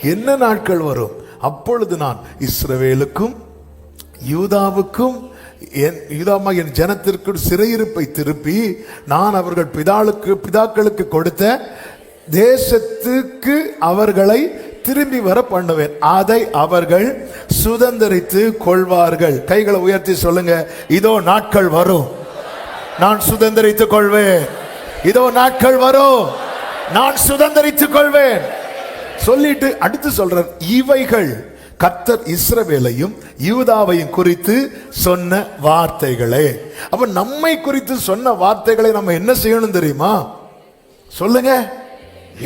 என்ன நாட்கள் வரும்? அப்பொழுது நான் இஸ்ரவேலுக்கும் யூதாவுக்கும் என் ஜனத்திற்கு சிறையிருப்பை திருப்பி நான் அவர்கள் பிதாக்களுக்கு கொடுத்த தேசத்துக்கு அவர்களை திரும்பி வர பண்ணுவேன். அதை அவர்கள் சுதந்தரித்து கொள்வார்கள். கைகளை உயர்த்தி சொல்லுங்க, இதோ நாட்கள் வரும், நான் சுதந்தரித்துக் கொள்வேன். இதோ நாட்கள் வரும், நான் சுதந்தரித்துக் கொள்வேன் சொல்லிட்டு அடுத்து சொல்றார், இவைகள் கர்த்தர் இஸ்ரவேலையும் யூதாவையும் குறித்து சொன்ன வார்த்தைகளே. அப்ப நம்மை குறித்து சொன்ன வார்த்தைகளை நம்ம என்ன செய்யணும் தெரியுமா? சொல்லுங்க,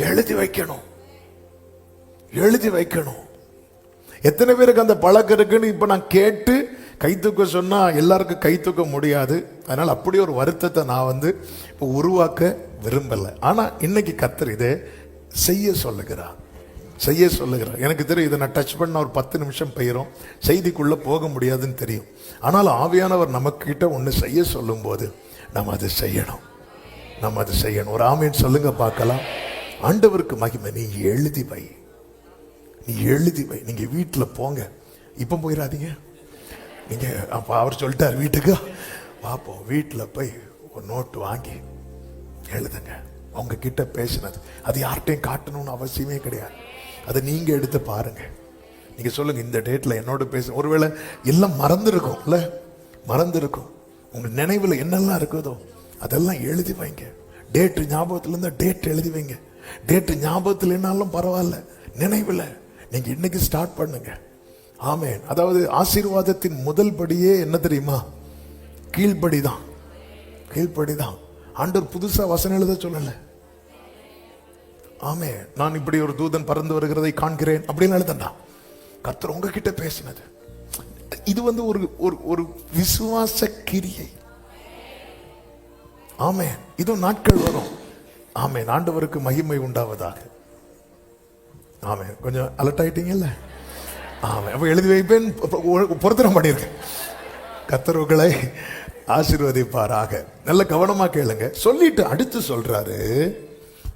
எழுதி வைக்கணும். எழுதி வைக்கணும். எத்தனை பேருக்கு அந்த பழக்கம் இருக்குன்னு இப்ப நான் கேட்டு கை தூக்க சொன்னா எல்லாருக்கும் கை தூக்க முடியாது. அதனால அப்படி ஒரு வருத்தத்தை நான் இப்போ உருவாக்க விரும்பல. ஆனா இன்னைக்கு கர்த்தர் இதை செய்ய சொல்லுகிறார். எனக்கு தெரியும், இதை நான் டச் பண்ண ஒரு 10 நிமிஷம் போயிடும், செய்திக்குள்ள போக முடியாதுன்னு தெரியும். ஆனால் ஆவியானவர் நமக்கு கிட்ட ஒன்று செய்ய சொல்லும் போது நம்ம அதை செய்யணும். ஒரு ஆமீன் சொல்லுங்க பார்க்கலாம். ஆண்டவருக்கு மகிமை. நீ எழுதி வை. நீங்க வீட்டில் போங்க, இப்ப போயிடாதீங்க. நீங்க அப்ப அவர் சொல்லிட்டார் வீட்டுக்கு பார்ப்போம், வீட்டில் போய் ஒரு நோட்டு வாங்கி எழுதுங்க. அவங்க கிட்ட பேசினது அது யார்கிட்டையும் காட்டணும்னு அவசியமே கிடையாது. அதை நீங்க எடுத்து பாருங்க. நீங்க சொல்லுங்க, இந்த டேட்ல என்னோட பேச. ஒருவேளை எல்லாம் மறந்துருக்கும். உங்க நினைவுல என்னெல்லாம் இருக்குதோ அதெல்லாம் எழுதி வைங்க. டேட் ஞாபகத்துல இருந்தா டேட் எழுதி வைங்க. டேட் ஞாபகத்தில் என்னாலும் பரவாயில்ல, நினைவுல நீங்க இன்னைக்கு ஸ்டார்ட் பண்ணுங்க. ஆமென். அதாவது ஆசீர்வாதத்தின் முதல் படியே என்ன தெரியுமா? கீழ்படிதான். ஆண்டவர் புதுசா வசனம் எழுத சொல்லல. ஆமே, நான் இப்படி ஒரு தூதன் பறந்து வருகிறதை காண்கிறேன் அப்படின்னு எழுதண்டா. கர்த்தர் உங்ககிட்ட பேசினது. இது ஒரு விசுவாச கிரியை. ஆமே, இது நாட்கள் வரும். ஆமே, ஆண்டவருக்கு மகிமை உண்டாவதாக. ஆமே, கொஞ்சம் அலர்ட் ஆயிட்டீங்கல்ல? ஆமே, அப்ப எழுதி வைப்பேன், பொருத்தனம் பண்ணியிருக்கேன். கர்த்தர் உங்களை ஆசீர்வதிப்பாராக. நல்ல கவனமா கேளுங்க. சொல்லிட்டு அடுத்து சொல்றாரு,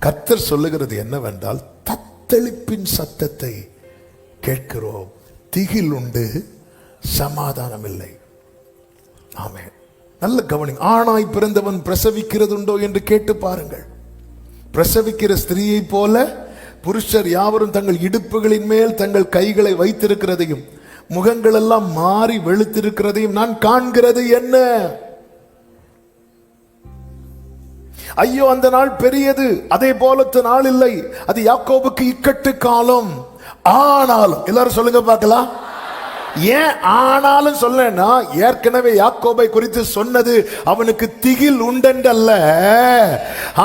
கர்த்தர் சொல்லுகிறது என்னவென்றால், தத்தளிப்பின் சத்தத்தை கேட்கிறோம், திகில் உண்டு, சமாதானம் இல்லை. ஆமென். நல்ல கவனிங்க. ஆணாய் பிறந்தவன் பிரசவிக்கிறது உண்டோ என்று கேட்டு பாருங்கள். பிரசவிக்கிற ஸ்திரீயை போல புருஷர் யாவரும் தங்கள் இடுப்புகளின் மேல் தங்கள் கைகளை வைத்திருக்கிறதையும் முகங்கள் எல்லாம் மாறி வெளுத்திருக்கிறதையும் நான் காண்கிறது என்ன? ஐயோ, அந்த நாள் பெரியது, அதே போலத்த நாள் இல்லை. அது யாக்கோபுக்கு இக்கட்டு காலம். ஆனாலும், எல்லாரும் சொல்லுங்க பார்க்கலாம். ஏன் ஆனாலும் சொல்லனா, ஏற்கனவே யாக்கோபை குறித்து சொன்னது அவனுக்கு திகில் உண்டென்றல்ல.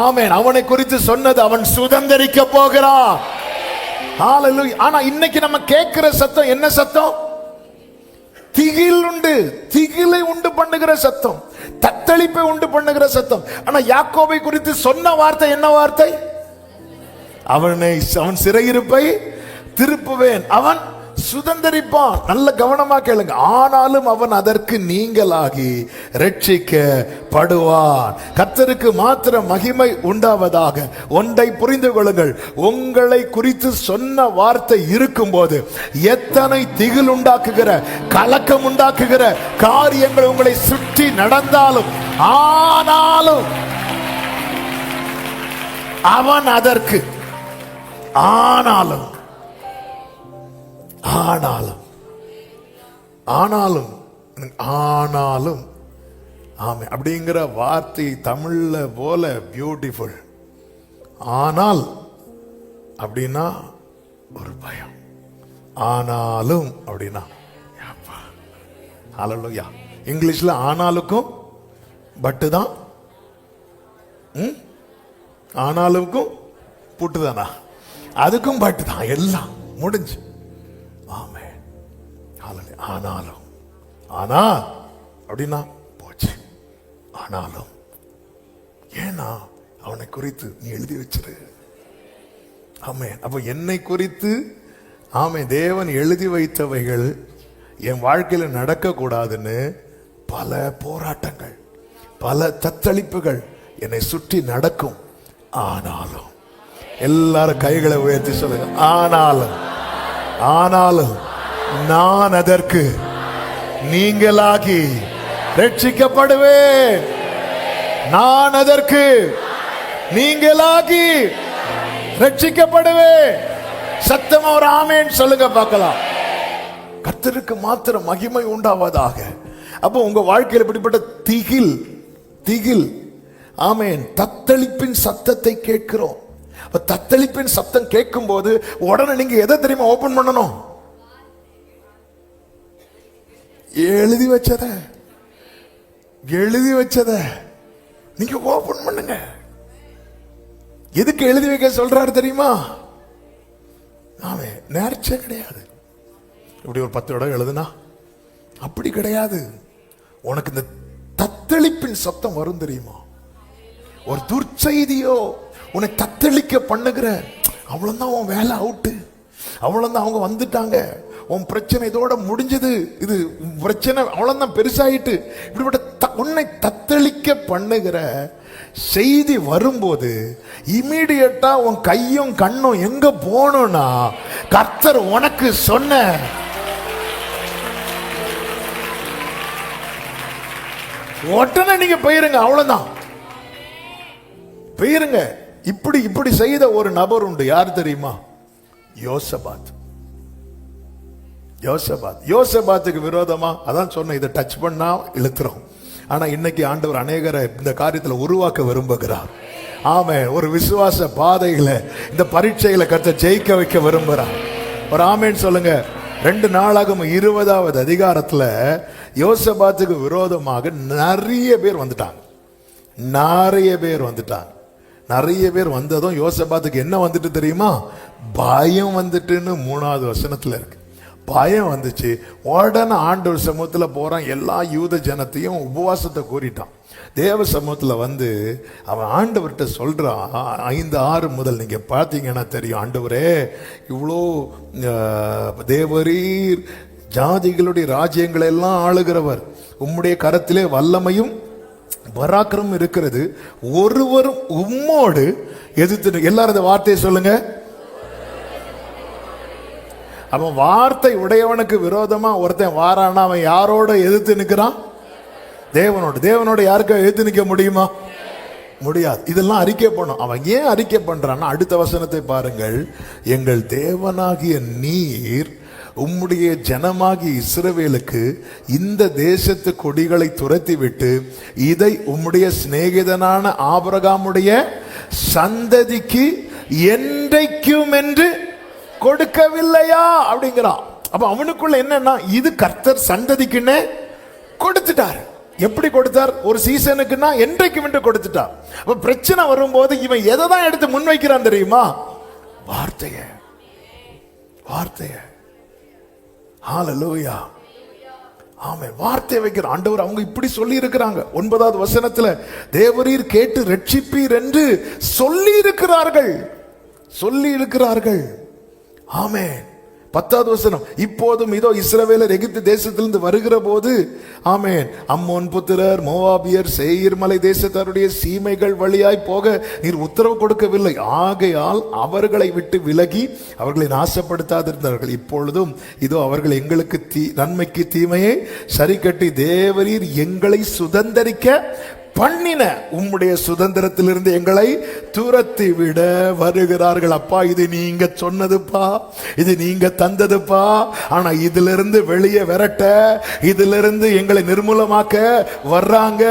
ஆமென். அவனை குறித்து சொன்னது அவன் சுதந்தரிக்க போகிறான். ஹalleluya. ஆனா இன்னைக்கு நம்ம கேட்கிற சத்தம் என்ன சத்தம்? திகில் உண்டு, திகிலை உண்டு பண்ணுகிற சத்தம், தத்தளிப்பை உண்டு பண்ணுகிற சத்தம். ஆனா யாக்கோபை குறித்து சொன்ன வார்த்தை என்ன வார்த்தை? அவன் சிறையிருப்பை திருப்புவேன், அவன் சுதந்தரிப்பான். நல்ல கவனமா கேளுங்க. ஆனாலும் அவன் அதற்கு நீங்களாகி ரட்சிக்கப்படுவான். கர்த்தருக்கு மாத்திர மகிமை உண்டாவதாக. ஒன்றை புரிந்து கொள்ளுங்கள், உங்களை குறித்து சொன்ன வார்த்தை இருக்கும் போது எத்தனை திகில் உண்டாக்குகிற, கலக்கம் உண்டாக்குகிற காரியங்கள் உங்களை சுற்றி நடந்தாலும், ஆனாலும் அவன் அதற்கு ஆனாலும் ஆமே அப்படிங்கிற வார்த்தை தமிழ்ல போல பியூட்டிஃபுல். ஆனால் அப்படின்னா ஒரு பயம், ஆனாலும் அப்படின்னா ஹalleluya. இங்கிலீஷ்ல ஆனாலுக்கும் பட்டு தான், ஆனாலுக்கும் புட்டு தானா? அதுக்கும் பட்டு தான், எல்லாம் முடிஞ்சு. ஆமே. ஆனாலும், ஆனா அப்படின்னா போச்சு. ஆனாலும் ஏன்னா அவனை குறித்து நீ எழுதி வச்சிரு. ஆமே. அப்ப என்னை குறித்து ஆமே தேவன் எழுதி வைத்தவைகள் என் வாழ்க்கையில நடக்க கூடாதுன்னு பல போராட்டங்கள், பல தத்தளிப்புகள் என்னை சுற்றி நடக்கும். ஆனாலும், எல்லாரும் கைகளை உயர்த்தி சொல்லுங்க, ஆனாலும் ஆனாலும் நான் அதற்கு நீங்களாகி ரட்சிக்கப்படுவேன். நான் அதற்கு நீங்களாகி ரட்சிக்கப்படுவேன். சத்தமா ஒரு ஆமென் சொல்லுங்க பார்க்கலாம். கர்த்தருக்கு மாத்திரம் மகிமை உண்டாவதாக. அப்போ உங்க வாழ்க்கையில் இப்படிப்பட்ட திகில் ஆமென் தத்தளிப்பின் சத்தத்தை கேட்கிறோம். தத்தளிப்பின் சத்தம் கேட்கும் போது உடனே நீங்க எதை தெரியுமா ஓபன் பண்ணணும்? எழுதி வச்சத நீங்க ஓபன் பண்ணுங்க. எதுக்கு எழுதி வைக்க சொல்றாரு தெரியுமா? ஆமென். நேர்ச்சை கிடையாது. இப்படி ஒரு 10 இடம் எழுதுனா அப்படி கிடையாது. உனக்கு இந்த தத்தளிப்பின் சத்தம் வரும் தெரியுமா? ஒரு துர்ச்செய்தியோ உன்னை தத்தளிக்க பண்ணுகிற, அவ்வளவுதான் உன் வேலை அவுட்டு, அவ்வளவுதான் அவங்க வந்துட்டாங்க, உன் பிரச்சனை இதோட முடிஞ்சது, இது பிரச்சனை அவ்வளவுதான் பெருசாயிட்டு, இப்படிப்பட்ட உன்னை தத்தளிக்க பண்ணுகிற செய்தி வரும்போது இமீடியட்டா உன் கையும் கண்ணும் எங்க போகணும்னா கர்த்தர் உனக்கு சொன்ன உடனே நீங்க போயிருங்க. அவ்வளவுதான், போயிருங்க. இப்படி செய்த ஒரு நபர் உண்டு. யார் தெரியுமா? யோசபாத்துக்கு விரோதமா அதான் சொன்ன, இதை டச் பண்ணா இழுத்துறோம். ஆனா இன்னைக்கு ஆண்டவர் அநேகரை இந்த காரியத்துல உருவாக்க விரும்புகிறார். ஆமென். ஒரு விசுவாச பாதைகளை இந்த பரீட்சைகளை கர்த்தர் ஜெயிக்க வைக்க விரும்புகிறார். ஒரு ஆமென் சொல்லுங்க. 2 நாளாகும் 20வது அதிகாரத்துல யோசபாத்துக்கு விரோதமாக நிறைய பேர் வந்துட்டாங்க. நிறைய பேர் வந்ததும் யோசபாத்துக்கு என்ன வந்துட்டு தெரியுமா? பயம் வந்துட்டுன்னு 3வது வசனத்துல இருக்கு. பயம் வந்துச்சு. உடனே ஆண்டவர் சமூகத்துல போறான். எல்லா யூத ஜனத்தையும் உபவாசத்தை கூறிட்டான். தேவ சமூகத்துல வந்து அவன் ஆண்டவர்கிட்ட சொல்றான். 5-6 முதல் நீங்க பார்த்தீங்கன்னா தெரியும். ஆண்டவரே, இவ்வளோ தேவரீர் ஜாதிகளுடைய ராஜ்யங்களை எல்லாம் ஆளுகிறவர், உம்முடைய கரத்திலே வல்லமையும் பராக்கிரமும் இருக்கிறது, ஒருவரும் உம்மோடு எதிர்த்து. எல்லாரும் இந்த வார்த்தையை சொல்லுங்க. அவன் வார்த்தை உடையவனுக்கு விரோதமா ஒருத்தன் வாரானா அவன் யாரோட எதிர்த்து நிற்கிறான்? தேவனோட யாருக்கா எதிர்த்து நிற்க முடியுமா? முடியாது. இதெல்லாம் அறிக்கை பண்ணும். அவன் ஏன் அறிக்கை பண்றான்னா, அடுத்த வசனத்தை பாருங்கள். எங்கள் தேவனாகிய நீர் உம்முடைய ஜனமாகிய இஸ்ரவேலுக்கு இந்த தேசத்து கொடிகளை துரத்தி விட்டு இதை உம்முடைய சிநேகிதனான ஆபிரகாமுடைய சந்ததிக்கு என்றைக்கும் என்று கொடுக்கவில்லையா அப்படிங்கிறான். அப்ப அவனுக்குள்ள என்னன்னா, இது கர்த்தர் சந்ததிக்குன்னு கொடுத்துட்டார். எப்படி கொடுத்தார்? ஒரு சீசனுக்குன்னா என்றைக்கும் என்று கொடுத்துட்டார். அப்ப பிரச்சனை வரும்போது இவன் எதை தான் எடுத்து முன்வைக்கிறான் தெரியுமா? வார்த்தைய. ஹல்லேலூயா. ஆமென். வார்த்தை வைக்கிற ஆண்டவர் அவங்க இப்படி சொல்லி இருக்கிறாங்க. 9வது வசனத்துல தேவரீர் கேட்டு ரட்சிப்பீர் என்று சொல்லி இருக்கிறார்கள். ஆமென். 10வது வசனம், இப்போதும் இதோ இஸ்ரவேலர் எகிப்து தேசத்திலிருந்து வருகிற போது, ஆமென், அம்மோன் புத்திரர், மோவாபியர், சேயீர் மலை தேசத்தாருடைய சீமைகள் வழியாய் போக நீர் உத்தரவு கொடுக்கவில்லை. ஆகையால் அவர்களை விட்டு விலகி அவர்களை நாசப்படுத்தாதிருந்தார்கள். இப்பொழுதும் இதோ அவர்கள் எங்களுக்கு நன்மைக்கு தீமையை சரி கட்டி தேவரீர் எங்களை சுதந்தரிக்க பண்ணின உம்முடைய சுதந்திரத்திலிருந்து எங்களை துரத்தி விட வருகிறார்கள். அப்பா, இது நீங்க சொன்னதுப்பா, இது நீங்க தந்ததுப்பா. ஆனா இதிலிருந்து வெளியே விரட்ட, இதிலிருந்து எங்களை நிர்மூலமாக்க வர்றாங்க.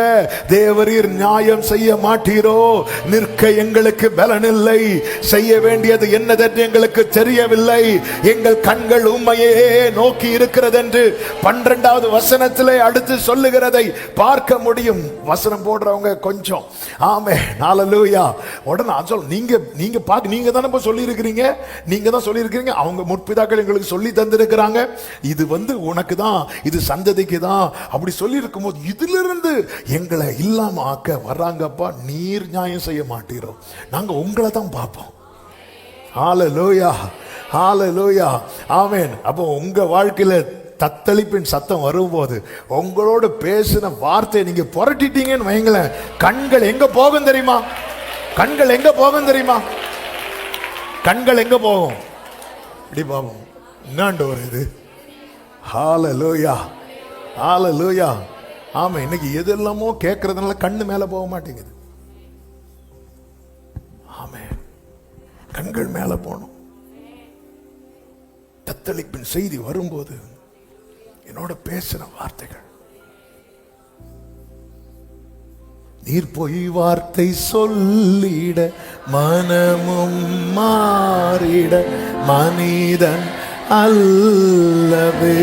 தேவரீர் நியாயம் செய்ய மாட்டீரோ? நிற்க எங்களுக்கு பலனில்லை. செய்ய வேண்டியது என்னதென்று எங்களுக்கு தெரியவில்லை. எங்கள் கண்கள் உம்மையே நோக்கி இருக்கிறது என்று 12வது வசனத்திலே அடுத்து சொல்லுகிறதை பார்க்க முடியும். வசனம் போடுறவங்க கொஞ்சம் ஆமென் ஹல்லேலூயா. உடனே சொல், நீங்க தானே சொல்லி இருக்கிறீங்க, நீங்க தான் சொல்லி இருக்கிறீங்க, அவங்க முற்பிதாக்கள் எங்களுக்கு சொல்லி தந்திருக்கிறாங்க, இது உனக்கு தான், இது சந்ததிக்கு தான் அப்படி சொல்லி இருக்கும்போது இதிலிருந்து எங்களை இல்லாம ஆக்க வர்றாங்கப்பா. நீர் நியாயம் செய்ய மாட்டீரோ? நாங்க உங்களை தான் பார்ப்போம். ஹல்லேலூயா, ஹல்லேலூயா, ஆமென். அப்போ உங்க வாழ்க்கையில தத்தளிப்பின் சத்தம் வரும்போது உங்களோட பேசின வார்த்தையை நீங்க புரட்டிட்டீங்கன்னு வைங்களேன், கண்கள் எங்க போகும் தெரியுமா? கண்கள் எங்க போகும்? இப்படி பாவம் என்னாண்டவர் இது? ஹalleluya, ஹalleluya. ஆமா, இன்னைக்கு எதெல்லாமோ கேட்கறதுனால கண்ணு மேல போக மாட்டேங்குது. ஆமே, கண்கள் மேல போகணும். தத்தளிப்பின் செய்தி வரும்போது என்னோட பேசுற வார்த்தைகள், நீர் போய் வார்த்தை சொல்லிட மனமும் மாறிட மனிதன் அல்லவே.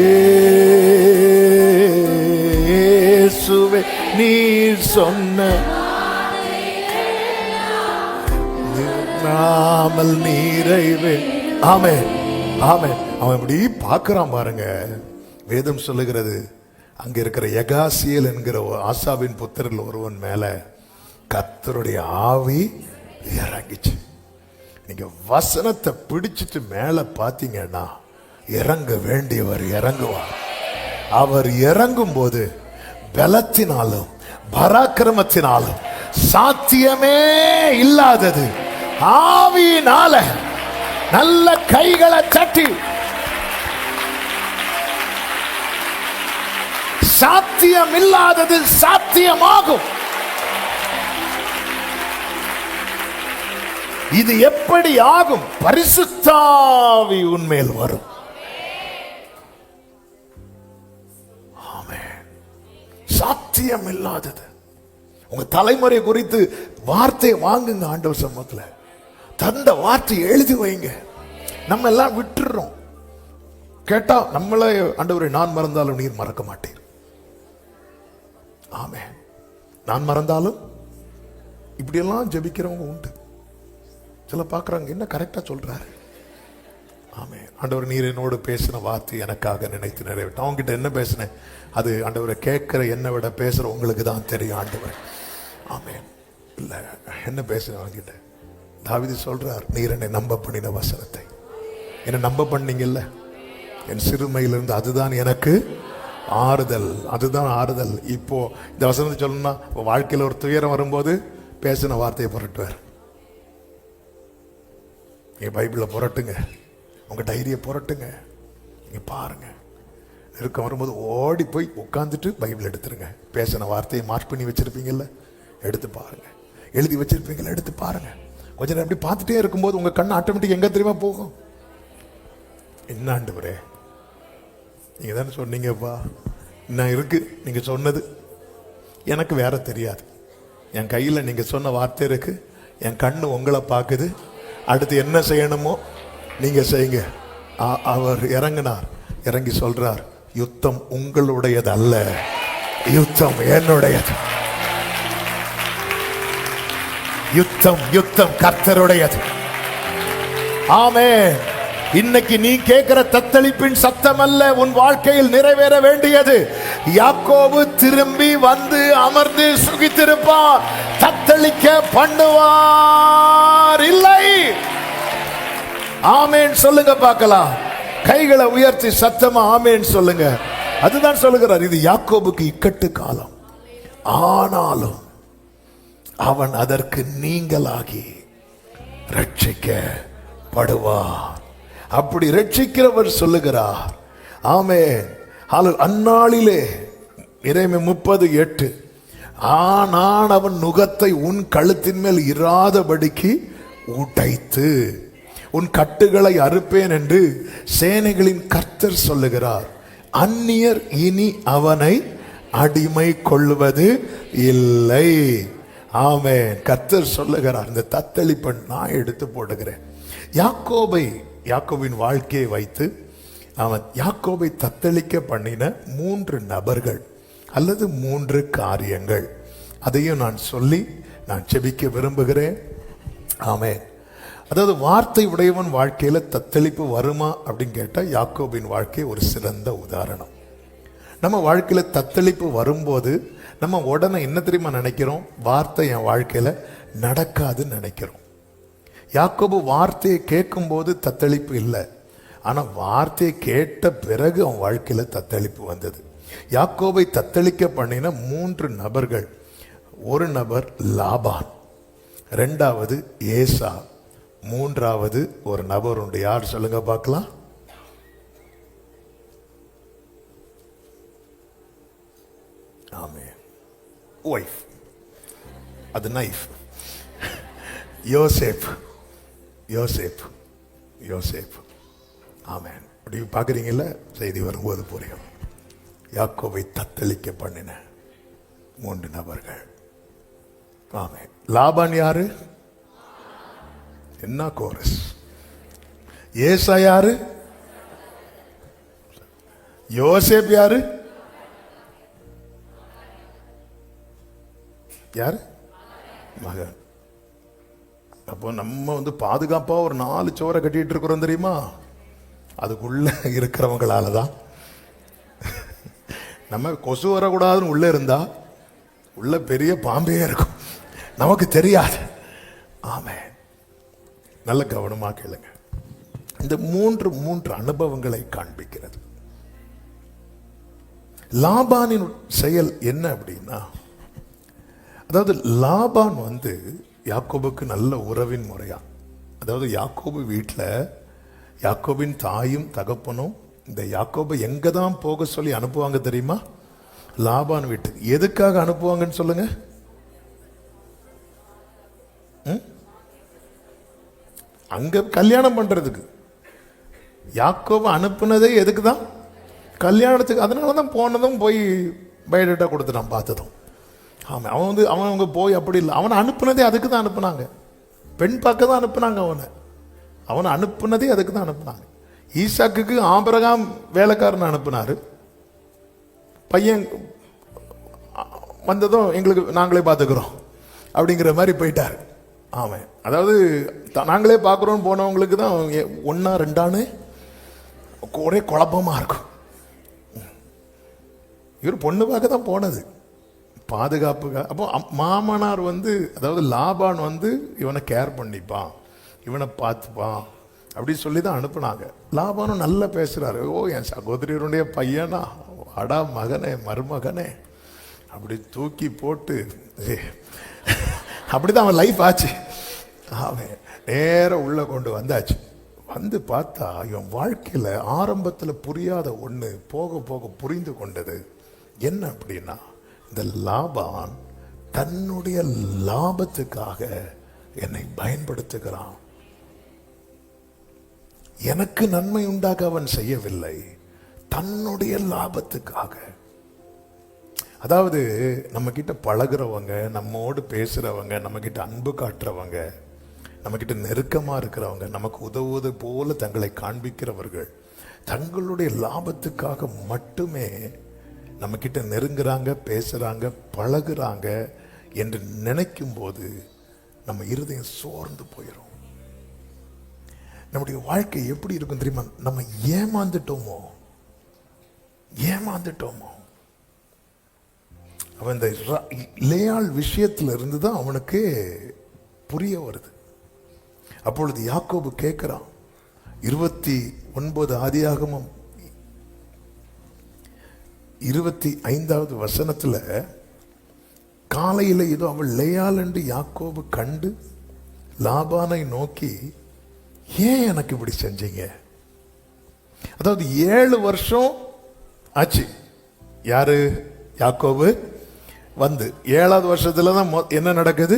இயேசுவே நீர் சொன்ன நாமல் நீரைவே. ஆமென், ஆமென். அவன் இப்படி பார்க்கிறான் பாருங்க. வேதம் சொல்லுகிறது, அங்க இருக்கிற யகாசியல் என்கிற ஆசாவின் புத்திரல் ஒருவன் மேல கர்த்தருடைய ஆவி இறங்கிச்சு. நீங்க வசனத்தை பிடிச்சிட்டு மேல பாத்தீங்கன்னா இறங்க வேண்டியவர் இறங்குவார். அவர் இறங்கும் போது பலத்தினாலும் பராக்கிரமத்தினாலும் சாத்தியமே இல்லாதது ஆவியினால நல்ல கைகளை தட்டி சாத்தியம் இல்லாதது சாத்தியமாகும். இது எப்படி ஆகும்? பரிசுத்த ஆவி உன்மேல் வரும். ஆமென். சாத்தியம் இல்லாதது. உங்க தலைமுறை குறித்து வார்த்தை வாங்குங்க. ஆண்டவர் சமூகத்துல தந்த வார்த்தை எழுதி வைங்க. நம்ம எல்லாம் விட்டுறோம். கேட்டா நம்மளே, ஆண்டவரை நான் மறந்தாலும் நீர் மறக்க மாட்டீர். ஆமென். நான் மறந்தாலும் இப்படியெல்லாம் ஜெபிக்கிறவங்க உண்டு. சில பார்க்குறாங்க, என்ன கரெக்டாக சொல்றாரு. ஆமென். ஆண்டவர் நீர் என்னோடு பேசின வார்த்தை எனக்காக நினைத்து நிறைவேற்ற. அவங்ககிட்ட என்ன பேசினேன், அது ஆண்டவரை கேட்கிற என்னை விட பேசுற உங்களுக்கு தான் தெரியும். ஆண்டவர் ஆமென். இல்லை, என்ன பேசுறேன் அவங்ககிட்ட. தாவீது சொல்றார், நீர் என்னை நம்ப பண்ணின வசனத்தை என்னை நம்ப பண்ணீங்கல்ல என் சிறுமையிலிருந்து, அதுதான் எனக்கு ஆறுதல், அதுதான் ஆறுதல். இப்போ இந்த வசனத்தை சொல்லணும்னா, வாழ்க்கையில் ஒரு துயரம் வரும்போது பேசின வார்த்தையை புரட்டுவார். நீங்க பைபிளை புரட்டுங்க, உங்க டைரியை புரட்டுங்க. நீங்க பாருங்க, நெருக்கம் வரும்போது ஓடி போய் உட்காந்துட்டு பைபிள் எடுத்துருங்க. பேசின வார்த்தையை மார்க் பண்ணி வச்சிருப்பீங்கல்ல, எடுத்து பாருங்க. எழுதி வச்சிருப்பீங்கல்ல, எடுத்து பாருங்க. கொஞ்ச நேரம் அப்படி பார்த்துட்டே இருக்கும்போது உங்க கண்ணு ஆட்டோமேட்டிக் எங்க தெரியுமா போகும்? என்ன ஆண்டவரே, நீங்க தானே சொன்னீங்கப்பா, என்ன இருக்கு நீங்க சொன்னது, எனக்கு வேற தெரியாது. என் கையில் நீங்க சொன்ன வார்த்தை இருக்கு, என் கண்ணு உங்களை பார்க்குது. அடுத்து என்ன செய்யணுமோ நீங்க செய்யுங்க. அவர் இறங்கினார், இறங்கி சொல்றார், யுத்தம் உங்களுடையது அல்ல, யுத்தம் என்னுடையது. யுத்தம் யுத்தம் கர்த்தருடையது. ஆமென். இன்னைக்கு நீ கேட்கிற தத்தளிப்பின் சத்தம் அல்ல உன் வாழ்க்கையில் நிறைவேற வேண்டியது. யாக்கோபு திரும்பி வந்து அமர்ந்து சுகித்திருப்பார், தத்தளிக்க பண்ணுவார் இல்லை. ஆமென் சொல்லுங்க பார்க்கலாம். கைகளை உயர்த்தி சத்தமா ஆமென் சொல்லுங்க. அதுதான் சொல்லுகிறார், இது யாக்கோபுக்கு இக்கட்டு காலம், ஆனாலும் அவன் அதற்கு நீங்களாகி ரட்சிக்கப்படுவார். அப்படி ரட்சிக்கிறவர் சொல்லுகிறார். ஆமென். அந்நாளிலே எரேமியா 30:8, நான் அவன் நுகத்தை உன் கழுத்தின் மேல் இராதபடிக்கு உடைத்து உன் கட்டுகளை அறுப்பேன் என்று சேனைகளின் கர்த்தர் சொல்லுகிறார். அந்நியர் இனி அவனை அடிமை கொள்வது இல்லை. ஆமென். கர்த்தர் சொல்லுகிறார், இந்த தத்தளிப்பை நான் எடுத்து போடுகிறேன். யாக்கோபின் வாழ்க்கையை வைத்து அவன் யாக்கோபை தத்தளிக்க பண்ணின 3 நபர்கள் அல்லது 3 காரியங்கள், அதையும் நான் சொல்லி நான் செபிக்க விரும்புகிறேன். ஆமென். அதாவது வார்த்தை உடையவன் வாழ்க்கையில தத்தளிப்பு வருமா அப்படின்னு கேட்டா, யாக்கோபின் வாழ்க்கை ஒரு சிறந்த உதாரணம். நம்ம வாழ்க்கையில தத்தளிப்பு வரும்போது நம்ம உடனே என்ன தெரியுமா நினைக்கிறோம், வார்த்தை என் வாழ்க்கையில நடக்காதுன்னு நினைக்கிறோம். யாக்கோபு வார்த்தையை கேட்கும் போது தத்தளிப்பு இல்லை, ஆனா வார்த்தையை கேட்ட பிறகு அவன் வாழ்க்கையில தத்தளிப்பு வந்தது. யாக்கோபை தத்தளிக்க பண்ணின 3 நபர்கள். ஒரு நபர் லாபான், 2வது ஏசா, 3வது ஒரு நபர் உண்டு. யார் சொல்லுங்க பார்க்கலாம்? ஆமே. ஒய்ஃப், அது நைஃப். யோசேப், யோசேப், யோசேப். ஆமென். அப்படி பார்க்குறீங்கல்ல, செய்தி வரும்போது புரியும். யாக்கோபை தத்தளிக்க பண்ணின 3 நபர்கள். ஆமென். லாபான் யாரு? என்ன கோரஸ். ஏசா யாரு? யோசேப் யாரு? யாரு? மகன். அப்போ நம்ம பாதுகாப்பா ஒரு 4 சுவரை கட்டிட்டு இருக்கிறோம் தெரியுமா? அதுக்குள்ள இருக்கிறவங்களால தான். நம்ம கொசு வரக்கூடாதுன்னு உள்ள இருந்தா உள்ள பெரிய பாம்பே இருக்கும், நமக்கு தெரியாது. ஆமென். நல்ல கவனமா கேளுங்க. இந்த மூன்று அனுபவங்களை காண்பிக்கிறது. லாபானின் செயல் என்ன அப்படின்னா, அதாவது லாபான் யாக்கோபுக்கு நல்ல உறவின் முறையா, அதாவது யாக்கோபு வீட்டில் யாக்கோபின் தாயும் தகப்பனும் இந்த யாக்கோபை எங்க தான் போக சொல்லி அனுப்புவாங்க தெரியுமா? லாபான் வீட்டுக்கு. எதுக்காக அனுப்புவாங்கன்னு சொல்லுங்க? அங்க கல்யாணம் பண்றதுக்கு. யாக்கோபு அனுப்புனதே எதுக்கு தான்? கல்யாணத்துக்கு. அதனாலதான் போனதும் போய் பயோடேட்டா கொடுத்துட்டான் பார்த்ததும். ஆமாம். அவன் அவங்க போய் அப்படி இல்லை, அவனை அனுப்புனதே அதுக்கு தான் அனுப்புனாங்க. பெண் பார்க்க தான் அனுப்புனாங்க. அவனை அனுப்புனதே அதுக்கு தான் அனுப்புனாங்க. ஈசாக்குக்கு ஆபிரகாம் வேலைக்காரன் அனுப்புனாரு. பையன் வந்ததும் எங்களுக்கு நாங்களே பார்த்துக்கிறோம் அப்படிங்கிற மாதிரி போயிட்டாரு. ஆமாம். அதாவது நாங்களே பார்க்குறோன்னு போனவங்களுக்கு தான் 1 2 ஒரே குழப்பமா இருக்கும். இவர் பொண்ணு பார்க்க தான் போனது, பாதுகாப்புக்காக. அப்போ மாமனார் அதாவது லாபான் இவனை கேர் பண்ணிப்பான், இவனை பார்த்துப்பான் அப்படின்னு சொல்லி தான் அனுப்புனாங்க. லாபானும் நல்லா பேசுறாரு. ஓ, என் சகோதரியருடைய பையனா, அடா மகனே, மருமகனே, அப்படி தூக்கி போட்டு அப்படிதான் அவன் லைஃப் ஆச்சு. அவன் நேரம் உள்ள கொண்டு வந்தாச்சு. பார்த்தா இவன் வாழ்க்கையில ஆரம்பத்துல புரியாத ஒண்ணு போக போக புரிந்து கொண்டது. என்ன அப்படின்னா, இந்த லாபான் தன்னுடைய லாபத்துக்காக என்னை பயன்படுத்துகிறான். எனக்கு நன்மை உண்டாக அவன் செய்யவில்லை, தன்னுடைய லாபத்துக்காக. அதாவது நம்ம கிட்ட பழகிறவங்க, நம்மோடு பேசுறவங்க, நம்ம கிட்ட அன்பு காட்டுறவங்க, நம்ம கிட்ட நெருக்கமா இருக்கிறவங்க, நமக்கு உதவுவது போல தங்களை காண்பிக்கிறவர்கள் தங்களுடைய லாபத்துக்காக மட்டுமே நம்ம கிட்ட நெருங்குறாங்க, பேசுறாங்க, பழகுறாங்க என்று நினைக்கும் போது நம்ம இருதயம் சோர்ந்து போயிடும். நம்முடைய வாழ்க்கை எப்படி இருக்கும் தெரியுமா? நம்ம ஏமாந்துட்டோமோ. அவன் இந்த லேயாள் விஷயத்துல இருந்து தான் அவனுக்கு புரிய வருது. அப்பொழுது யாக்கோபு கேட்கிறான். 29 ஆதியாகமம் 25வது வசனத்துல, காலையில ஏதோ அவள் லேயாள் என்று யாக்கோபு கண்டு லாபானை நோக்கி, ஏன் எனக்கு இப்படி செஞ்சீங்க? அதாவது 7 வருஷம் ஆச்சு. யாரு? யாக்கோபு 7வது வருஷத்துல தான் என்ன நடக்குது?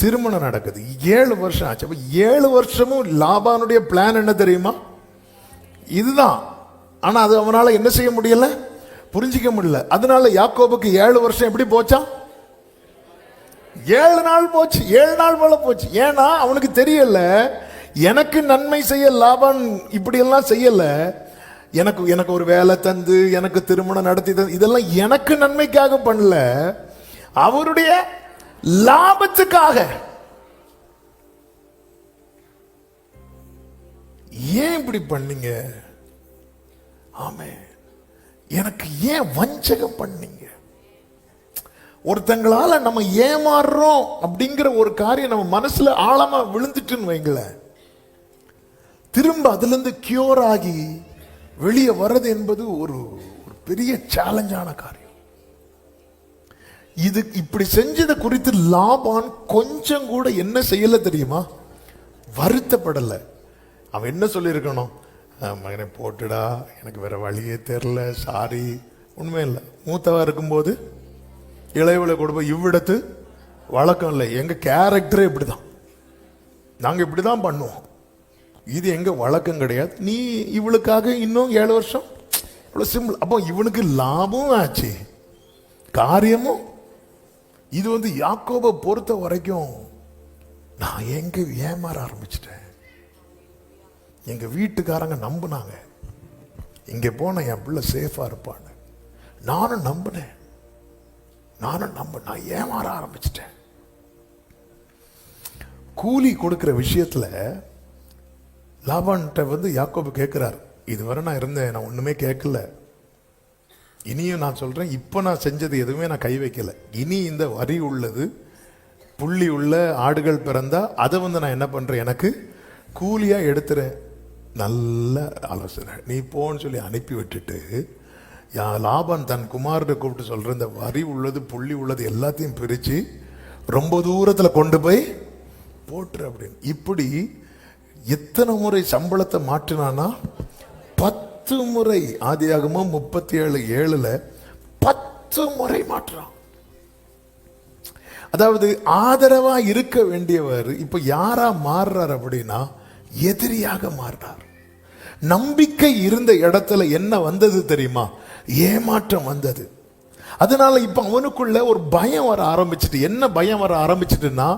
திருமணம் நடக்குது. 7 வருஷம் ஆச்சு. அப்ப 7 வருஷமும் லாபானுடைய பிளான் என்ன தெரியுமா? இதுதான். ஆனா அது அவனால என்ன செய்ய முடியல, புரிஞ்சிக்க முடியல. அதனால யாக்கோபுக்கு 7 வருஷம் எப்படி போச்சா? 7 நாள் போச்சு. 7 நாள் போல போச்சு. ஏன்னா அவனுக்கு தெரியல, எனக்கு நன்மை செய்ய லாபான் இப்படி எல்லாம் செய்யல. எனக்கு ஒரு வேலை தந்து, எனக்கு திருமணம் நடத்தி தந்து, இதெல்லாம் எனக்கு நன்மைக்காக பண்ணல, அவருடைய லாபத்துக்காக. ஏன் இப்படி பண்ணீங்க? ஆமே, எனக்கு ஏன் வஞ்சகம் பண்ணீங்க? ஒருத்தங்களால நம்ம ஏமாறுறோம் அப்படிங்கிற ஒரு காரியம் நம்ம மனசுல ஆழமா விழுந்துட்டுன்னு வைங்களேன், திரும்ப அதுல இருந்து கியூர் ஆகி வெளியே வர்றது என்பது ஒரு பெரிய சேலஞ்சான காரியம். இது இப்படி செஞ்சதை குறித்து லாபான் கொஞ்சம் கூட என்ன செய்யல தெரியுமா? வருத்தப்படல. அவன் என்ன சொல்லியிருக்கணும்? மகனை போட்டுடா, எனக்கு வேற வழியே தெரியல, சாரி. உண்மை இல்லை. மூத்தவா இருக்கும்போது இளையவளை கொடுப்போம். இவ்விடத்து வழக்கம் இல்லை. எங்க கேரக்டரே இப்படிதான், நாங்க இப்படிதான் பண்ணுவோம். இது எங்க வழக்கம் கிடையாது. நீ இவளுக்காக இன்னும் 7 வருஷம், இவ்வளவு சிம்பிள். அப்போ இவனுக்கு லாபமும் ஆச்சு, காரியமும். இது யாக்கோபை பொறுத்த வரைக்கும் நான் எங்க ஏமாற ஆரம்பிச்சிட்டேன். எங்க வீட்டுக்காரங்க நம்பினாங்க, இங்க போன என் பிள்ளை சேஃபா இருப்பான்னு. நானும் நம்பினேன், நான் ஏமாற ஆரம்பிச்சிட்டேன். கூலி கொடுக்கிற விஷயத்துல லாபான்கிட்ட யாக்கோபு கேட்கிறார், இதுவரை நான் இருந்தேன், நான் ஒண்ணுமே கேட்கல. இனியும் நான் சொல்றேன், இப்ப நான் செஞ்சது எதுவுமே நான் கை வைக்கல. இனி இந்த வரி உள்ளது, புள்ளி உள்ள ஆடுகள் பிறந்தா அதை நான் என்ன பண்றேன், எனக்கு கூலியா எடுத்துறேன். நல்ல ஆலோசனை, நீ போன்னு சொல்லி அனுப்பி விட்டுட்டு லாபான் தன் குமாரனை கூப்பிட்டு சொல்ற, இந்த வரி உள்ளது புள்ளி உள்ளது எல்லாத்தையும் பிரிச்சு ரொம்ப தூரத்துல கொண்டு போய் போட்டுரு அப்படின்னு. இப்படி எத்தனை முறை சம்பளத்தை மாற்றினானா? 10 முறை. ஆதியாகமம் 37:7 10 முறை மாற்றான். அதாவது ஆதரவா இருக்க வேண்டியவர் இப்ப யாரா மாறுறார் அப்படின்னா எதிரியாக மாறினார். நம்பிக்கை இருந்த இடத்துல என்ன வந்தது தெரியுமா? ஏமாற்றம் வந்தது. அதனால இப்ப அவனுக்குள்ள ஒரு பயம் வர ஆரம்பிச்சுட்டு. என்ன பயம் வர ஆரம்பிச்சுட்டுன்னா,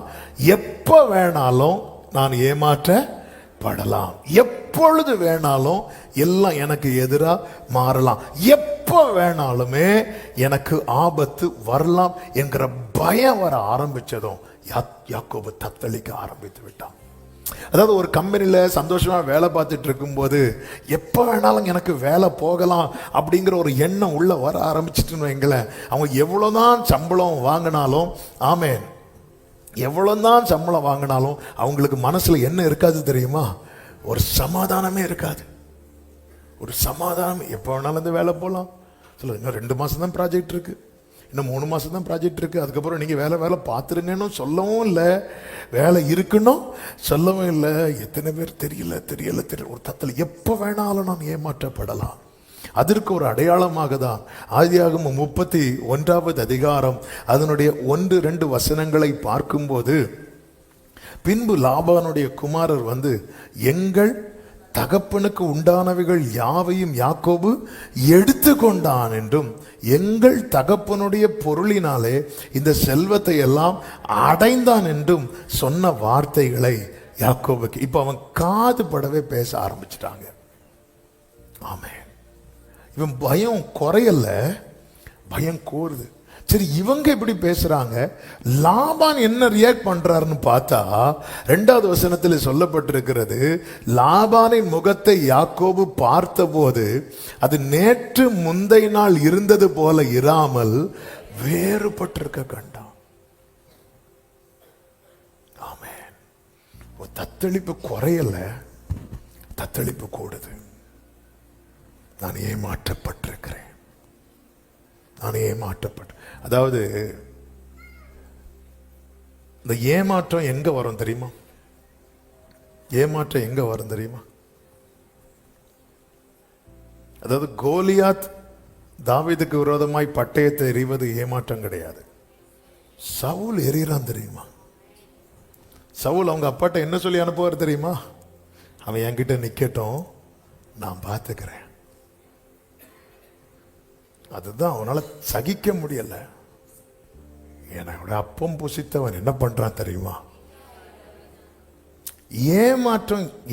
எப்ப வேணாலும் நான் ஏமாற்றப்படலாம், எப்பொழுது வேணாலும் எல்லாம் எனக்கு எதிரா மாறலாம், எப்ப வேணாலுமே எனக்கு ஆபத்து வரலாம் என்கிற பயம் வர ஆரம்பிச்சதும் யாக்கோபு தத்தளிக்க ஆரம்பித்து விட்டான். அதாவது ஒரு கம்பெனியில சந்தோஷமா வேலை பார்த்துட்டு இருக்கும்போது எப்ப வேணாலும் எனக்கு வேலை போகலாம் அப்படிங்கிற ஒரு எண்ணம் உள்ள வர ஆரம்பிச்சுட்டுன்னு வைங்களேன். அவங்க எவ்வளவுதான் சம்பளம் வாங்கினாலும், ஆமேன், எவ்வளவுதான் சம்பளம் வாங்கினாலும் அவங்களுக்கு மனசுல என்ன இருக்காது தெரியுமா? ஒரு சமாதானமே இருக்காது. ஒரு சமாதானம். எப்ப வேணாலும் இந்த வேலை போகலாம். சொல்ல, இன்னும் 2 மாசம் தான் ப்ராஜெக்ட் இருக்கு, இன்னும் 3 மாசம் தான் ப்ராஜெக்ட் இருக்கு, அதுக்கப்புறம் நீங்க வேலை பார்த்துருங்கன்னு சொல்லவும் இல்லை, வேலை இருக்குன்னும் சொல்லவும் இல்லை. எத்தனை பேர் தெரியல ஒரு தத்தல். எப்ப வேணாலும் நான் ஏமாற்றப்படலாம். அதற்கு ஒரு அடையாளமாக தான் ஆதியாகமம் 31வது அதிகாரம் அதனுடைய 1-2 வசனங்களை பார்க்கும்போது, பின்பு லாபானுடைய குமாரர் எங்கள் தகப்பனுக்கு உண்டானவைகள் யாவையும் யாக்கோபு எடுத்து கொண்டான் என்றும், எங்கள் தகப்பனுடைய பொருளினாலே இந்த செல்வத்தை எல்லாம் அடைந்தான் என்றும் சொன்ன வார்த்தைகளை யாக்கோபுக்கு இப்ப அவன் காது படவே பேச ஆரம்பிச்சிட்டாங்க. ஆமென். இவன் பயம் குறையல, பயம் கூறுது. சரி, இவங்க இப்படி பேசுறாங்க, லாபான் என்ன ரியாக்ட் பண்றாருன்னு பார்த்தா 2வது வசனத்தில் சொல்லப்பட்டிருக்கிறது, லாபானின் முகத்தை யாக்கோபு பார்த்தபோது அது நேற்று முந்தைய நாள் இருந்தது போல இராமல் வேறுபட்டிருக்க கண்டான். ஆமென். தத்தளிப்பு குறையல, தத்தளிப்பு கூடுது. நான் ஏமாற்றப்பட்டிருக்கிறேன், நான் ஏமாற்றப்பட்ட. அதாவது இந்த ஏமாற்றம் எங்க வரும் தெரியுமா? ஏமாற்றம் எங்க வரும் தெரியுமா? அதாவது கோலியாத் தாவீதுக்கு விரோதமாய் பட்டயத்தை எறிவது ஏமாற்றம் கிடையாது. சவுல் எறிகிறான் தெரியுமா? சவுல் அவங்க அப்பாட்ட என்ன சொல்லி அனுப்புவார் தெரியுமா? அவன் என்கிட்ட நிக்கட்டும், நான் பார்த்துக்கிறேன். அதுதான் அவனால சகிக்க முடியல. என்னோட அப்பம் புசித்தவன் என்ன பண்றான் தெரியுமா?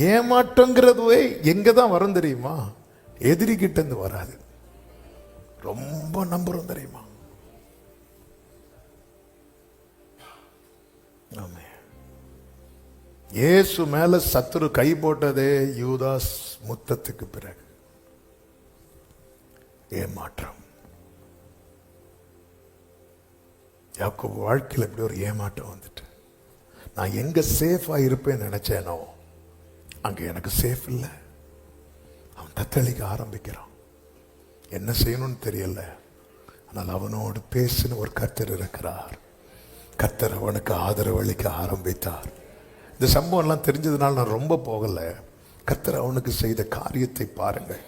ஏமாற்றங்கிறதுவே எங்கதான் வரும் தெரியுமா? எதிரி கிட்ட இருந்து வராது, ரொம்ப நம்புறோம் தெரியுமா? இயேசு மேல சத்துரு கை போட்டதே யூதாஸ் முத்தத்துக்கு பிறகு. ஏமாற்றம். யாக்கோபு வாழ்க்கையில் இப்படி ஒரு ஏமாற்றம் வந்துட்டு, நான் எங்க சேஃபா இருப்பேன்னு நினைச்சேனோ அங்க எனக்கு சேஃப் இல்லை. அவன் தத்தளிக்க ஆரம்பிக்கிறான். என்ன செய்யணும்னு தெரியல. ஆனால் அவனோடு பேசின ஒரு கர்த்தர் இருக்கிறார். கர்த்தர் அவனுக்கு ஆதரவு அளிக்க ஆரம்பித்தார். இந்த சம்பவம் எல்லாம் தெரிஞ்சதுனால நான் ரொம்ப போகல. கர்த்தர் அவனுக்கு செய்த காரியத்தை பாருங்கள்.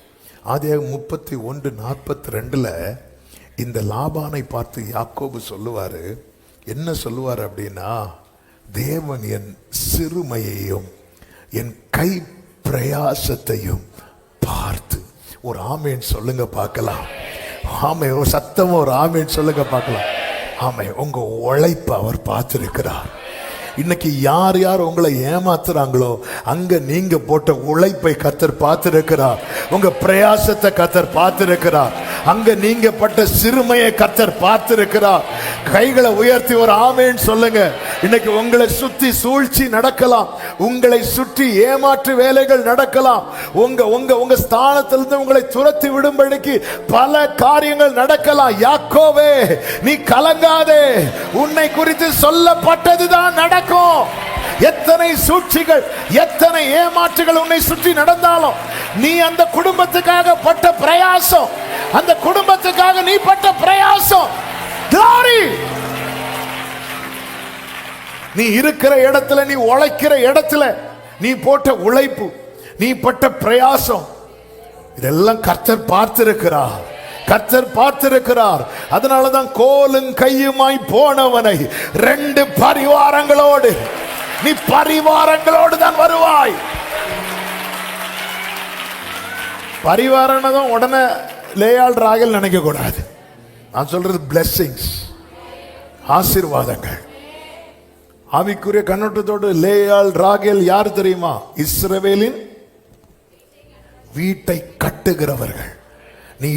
ஆதியாகமம் 31:42 இந்த லாபானை பார்த்து யாக்கோபு சொல்லுவாரு, என்ன சொல்லுவார் அப்படின்னா, தேவன் என் சிறுமையையும் என் கை பிரயாசத்தையும் பார்த்து. ஒரு ஆமேன் சொல்லுங்க பார்க்கலாம். ஆமே, ஒரு சத்தமா ஒரு ஆமேன் சொல்லுங்க பார்க்கலாம். ஆமே, உங்க உழைப்பை அவர் பார்த்திருக்கிறார். இன்னைக்கு யார் யார் உங்களை ஏமாத்துறாங்களோ அங்க நீங்க போட்ட உழைப்பை கர்த்தர் பார்த்திருக்கிறார். உங்க பிரயாசத்தை கர்த்தர் பார்த்திருக்கிறார். அங்க நீங்க பட்ட சிறுமையை கர்த்தர் பார்த்திருக்கிறார். கைகளை உயர்த்தி ஒரு ஆமேன் சொல்லுங்க. இன்னைக்கு உங்களை சுத்தி சூழ்ச்சி நடக்கலாம், உங்களை சுற்றி ஏமாற்று வேலைகள் நடக்கலாம், உங்க உங்க உங்க ஸ்தானத்திலிருந்து உங்களை துரத்தி விடும்படிக்கு பல காரியங்கள் நடக்கலாம். யாக்கோவே, நீ கலங்காதே, உன்னை குறித்து சொல்லப்பட்டதுதான் நடக்கும். எத்தனை சூழ்ச்சிகள், எத்தனை ஏமாற்றுகள் உன்னை சுற்றி நடந்தாலும், நீ அந்த குடும்பத்துக்காக பட்ட பிரயாசம், அந்த குடும்பத்துக்காக நீ பட்ட பிரயாசம், glory. நீ இருக்கிற இடத்துல, நீ உழைக்கிற இடத்துல நீ போட்ட உழைப்பு, நீ பட்ட பிரயாசம், இதெல்லாம் கர்த்தர் பார்த்திருக்கிறார். கர்த்தர் பார்த்திருக்கிறார். அதனாலதான் கோலும் கையுமாய் போனவனை 2 பரிவாரங்களோடு, நீ பரிவாரங்களோடு தான் வருவாய். பரிவாரம் உடனே லேயாள் ராகல் நினைக்க கூடாது. நான் சொல்றது பிளெஸிங்ஸ், ஆசீர்வாதங்கள். ஆவிக்குரிய கண்ணோட்டத்தோடு லேயாள் ராகேல் யார் தெரியுமா? இஸ்ரவேலின் வீட்டை கட்டுகிறவர்கள். நீ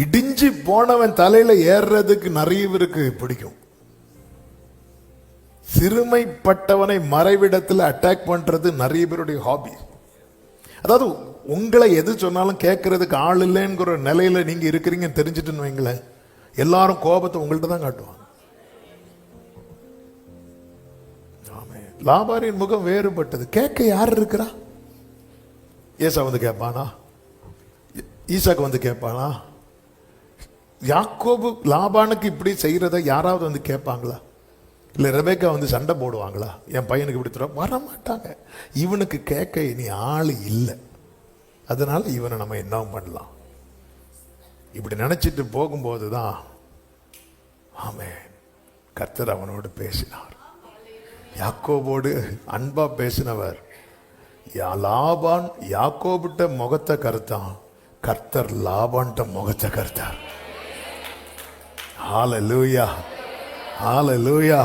இடிஞ்சு போனவன் தலையில ஏறுறதுக்கு நிறைய பேருக்கு பிடிக்கும். சிறுமைப்பட்டவனை மறைவிடத்தில் அட்டாக் பண்றது நிறைய பேருடைய ஹாபி. அதாவது உங்களை எது சொன்னாலும் கேட்கறதுக்கு ஆள் இல்லைங்கிற நிலையில நீங்க இருக்கிறீங்க தெரிஞ்சுட்டுன்னு வைங்களேன், எல்லாரும் கோபத்தை உங்கள்கிட்ட தான் காட்டுவாங்க. லாபாரின் முகம் வேறுபட்டது. கேட்க யார் இருக்கிறா? ஏசா வந்து கேட்பானா? ஈசாக்கு வந்து கேட்பானா? யாக்கோபு லாபானுக்கு இப்படி செய்யறத யாராவது வந்து கேட்பாங்களா? இல்ல ரெபேக்கா வந்து சண்டை போடுவாங்களா? என் பையனுக்கு இப்படி தர வர மாட்டாங்க. இவனுக்கு கேட்க இனி ஆள் இல்லை, அதனால இவனை நம்ம என்ன பண்ணலாம் இப்படி நினைச்சிட்டு போகும்போதுதான் ஆமென் கர்த்தர் அவனோடு பேசினார். யாக்கோபோடு அன்பா பேசினவர் லாபான் யாக்கோபிட்ட முகத்தை கருத்தான், கர்த்தர் லாபான்ட்ட முகத்தை கருத்தார். ஹல்லேலூயா, ஹல்லேலூயா.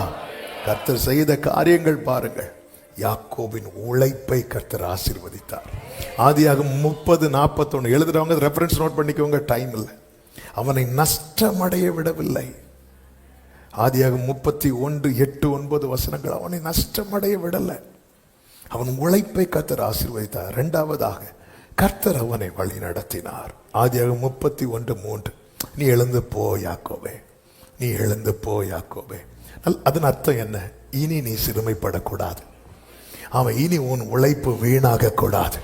கர்த்தர் செய்த காரியங்கள் பாருங்கள். யாக்கோபின் உழைப்பை கர்த்தர் ஆசீர்வதித்தார். ஆதியாகமம் 30:41 எழுதுறவங்க ரெஃபரன்ஸ் நோட் பண்ணிக்கோங்க, டைம் இல்லை. அவனை நஷ்டமடைய விடவில்லை. ஆதியாகமம் 31:8-9 அவனை நஷ்டமடைய விடலை. அவன் உழைப்பை கர்த்தர் ஆசீர்வதித்தார். இரண்டாவதாக கர்த்தர் அவனை வழி நடத்தினார். ஆதியாகமம் 31:3 நீ எழுந்து போ யாக்கோபே, நீ எழுந்து போ யாக்கோபே. அதன் அர்த்தம் என்ன? இனி நீ சிறுமைப்படக்கூடாது. அவன் இனி உன் உழைப்பு வீணாக கூடாது.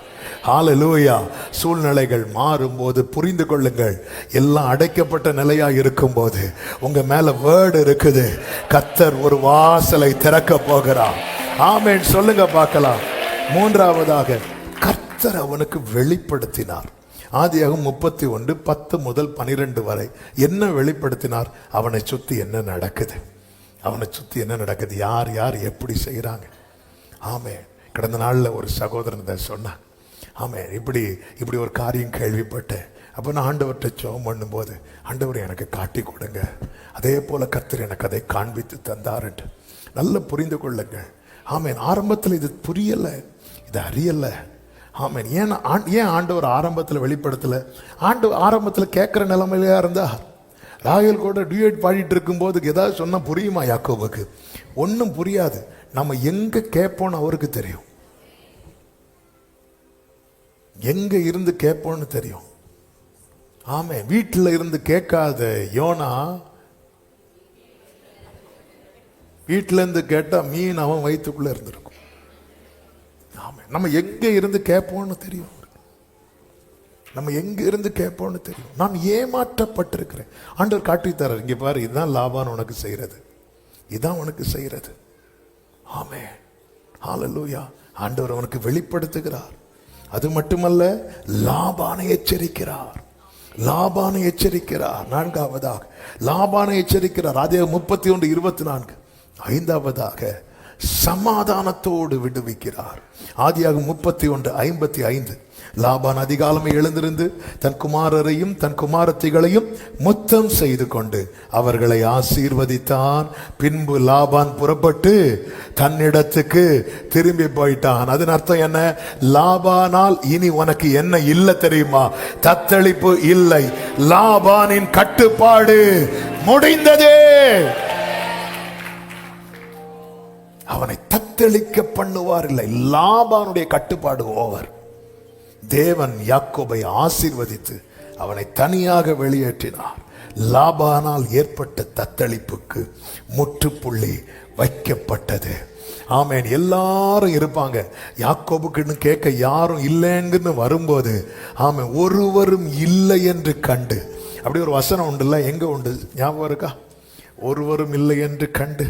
ஹல்லேலூயா. சூழ்நிலைகள் மாறும்போது புரிந்து கொள்ளுங்கள், எல்லாம் அடைக்கப்பட்ட நிலையா இருக்கும் போது உங்க மேல வேர்டு இருக்குது. கர்த்தர் ஒரு வாசலை திறக்க போகிறார். ஆமென் சொல்லுங்க பார்க்கலாம். மூன்றாவதாக கர்த்தர் அவனுக்கு வெளிப்படுத்தினார். ஆதியாகமம் 31:10-12 வரை என்ன வெளிப்படுத்தினார்? அவனை சுத்தி என்ன நடக்குது, அவனை சுத்தி என்ன நடக்குது, யார் யார் எப்படி செய்யறாங்க. ஆமென். கடந்த நாளில் ஒரு சகோதரன் தான் சொன்னான், ஆமென் இப்படி ஒரு காரியம் கேள்விப்பட்டேன். அப்போ நான் ஆண்டவர்கிட்ட ஜெபம் பண்ணும்போது, ஆண்டவர் எனக்கு காட்டி கொடுங்க, அதே போல கர்த்தர் எனக்கு அதை காண்பித்து தந்தாருன்ட்டு. நல்ல புரிந்து கொள்ளுங்கள். ஆமென். ஆரம்பத்தில் இது புரியலை, இது அறியலை. ஆமென். ஏன் ஆண்டவர் ஆரம்பத்தில் வெளிப்படுத்தல? ஆரம்பத்தில் கேட்குற நிலைமையிலையா இருந்தா? ராகேல் கூட டியூட் பாடிட்டு இருக்கும்போது ஏதாவது சொன்னா புரியுமா யாக்கோபுக்கு? ஒன்றும் புரியாது. நம்ம எங்க கேட்போன்னு அவருக்கு தெரியும், எங்க இருந்து கேட்போன்னு தெரியும். ஆமே. வீட்டில் இருந்து கேட்காத யோனா வீட்டில இருந்து கேட்டா மீன் அவன் வயிற்றுக்குள்ள இருந்திருக்கும். ஆமே. நம்ம எங்க இருந்து கேட்போம்னு தெரியும், நம்ம எங்க இருந்து கேட்போம்னு தெரியும். நான் ஏமாற்றப்பட்டிருக்கிறேன். ஆண்டவர் காட்டி தர்றார், இங்க பாரு, இதுதான் லாபான் உனக்கு செய்யறது, இதுதான் உனக்கு செய்யறது. ஆமே. ஹல்லேலூயா. ஆண்டவர் அவனுக்கு வெளிப்படுத்துகிறார். அது மட்டுமல்ல, லாபானை எச்சரிக்கிறார். லாபானை எச்சரிக்கிறார். நான்காவதாக லாபானை எச்சரிக்கிறார். அதே 31:24. ஐந்தாவதாக சமாதானத்தோடு விடுவிக்கிறார். ஆதியாகமம் 31:55. லாபான் அதிகாலமே எழுந்திருந்து தன் குமாரரையும் தன் குமாரத்திகளையும் முத்தம் செய்து கொண்டு அவர்களை ஆசீர்வதித்தான். பின்பு லாபான் புறப்பட்டு தன்னிடத்துக்கு திரும்பி போயிட்டான். அதன் அர்த்தம் என்ன? லாபானால் இனி உனக்கு என்ன இல்லை தெரியுமா? தத்தளிப்பு இல்லை. லாபானின் கட்டுப்பாடு முடிந்ததே. அவனை தத்தளிக்க பண்ணுவார் இல்லை. லாபானுடைய கட்டுப்பாடு ஓவர். தேவன் யாக்கோபை ஆசீர்வதித்து அவனை தனியாக வெளியேற்றினார். லாபானால் ஏற்பட்ட தத்தளிப்புக்கு முற்றுப்புள்ளி வைக்கப்பட்டது. ஆமேன். எல்லாரும் இருப்பாங்க. யாக்கோபுக்குன்னு கேட்க யாரும் இல்லைன்னு வரும்போது ஆமேன் ஒருவரும் இல்லை என்று கண்டு, அப்படி ஒரு வசனம் உண்டுல்ல, எங்க உண்டு ஞாபகம் இருக்கா? ஒருவரும் இல்லை என்று கண்டு.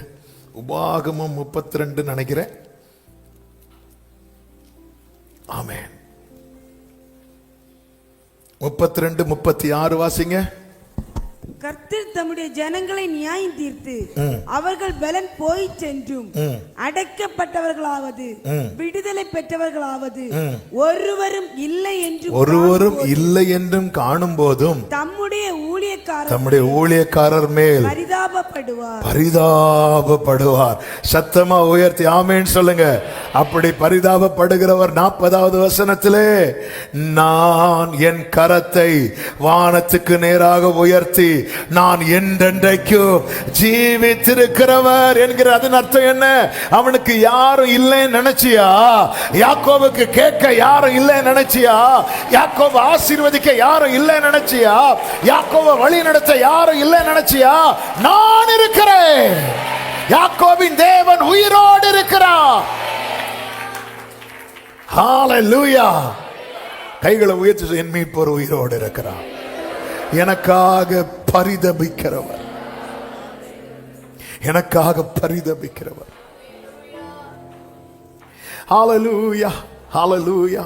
உபாகமம் 32 நினைக்கிறேன். ஆமேன். 32-36 வாசிங்க. கர்த்தர் தம்முடைய ஜனங்களை நியாயம் தீர்த்து அவர்கள் பலன் போய் சென்றும் அடைக்கப்பட்டவர்களாவது விடுதலை பெற்றவர்களாவது ஒருவரும் இல்லை என்றும் காணும் போதும் தம்முடைய ஊழியக்காரர் மேல் பரிதாபப்படுவார். சத்தமா உயர்த்தி ஆமேன் சொல்லுங்க. அப்படி பரிதாபப்படுகிறவர் 40வது வசனத்திலே, நான் என் கரத்தை வானத்துக்கு நேராக உயர்த்தி நான் என்றென்றைக்கும் ஜீவித்திருக்கிறவர் என்கிற. அதன் அர்த்தம் என்ன? அவனுக்கு யாரும் இல்லைன்னு நினைச்சியா? யாக்கோபுக்கு கேட்க யாரும் இல்லைன்னு நினைச்சியா? யாக்கோபு ஆசீர்வதிக்க யாரும் இல்லைன்னு நினைச்சியா? யாக்கோபு வழி நடத்த யாரும் இல்லைன்னு நினைச்சியா? நான் இருக்கிறேன். யாக்கோபின் தேவன் உயிரோடு இருக்கிறார். ஹalleluya. கைகளை உயர்த்தி, என் மீட்பர் உயிரோடு இருக்கிறார். எனக்காக பரிதபிக்கிறவர், எனக்காக பரிதபிக்கிறவர். ஹalleluya, ஹalleluya.